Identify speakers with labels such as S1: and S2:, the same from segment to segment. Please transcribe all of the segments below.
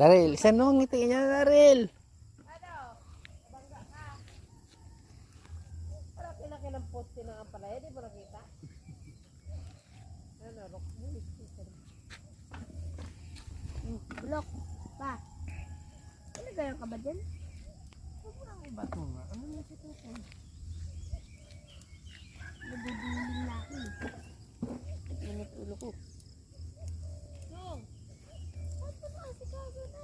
S1: Daryl, saan mo ang ngiti niya, Daryl?
S2: Ano? Bangga ka. Parang kilaki ng poste ng ampalaya, di ba nakita? Ano, rock mo, sticker.
S3: Blok. Pa. Ano gano'n ka ba dyan?
S2: Huwag mo nang iba to nga. Ano na si Tutoy?
S3: Nabibiling na ako eh.
S2: Init ulo ko.
S3: Yung. Ba't mo kasi kago na?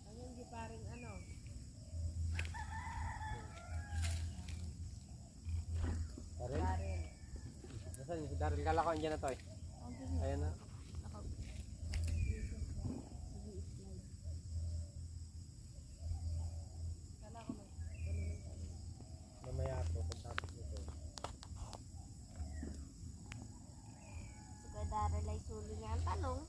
S2: Ayun, di paring ano.
S1: Daryl?
S2: Paring.
S1: Nasaan si Daryl? Kala ko andyan na to eh. Ayan na.
S2: Kala ko may
S1: Mamaya po, pagtapos nito.
S3: Si Kuya Daryl ay sulo niya ang talong.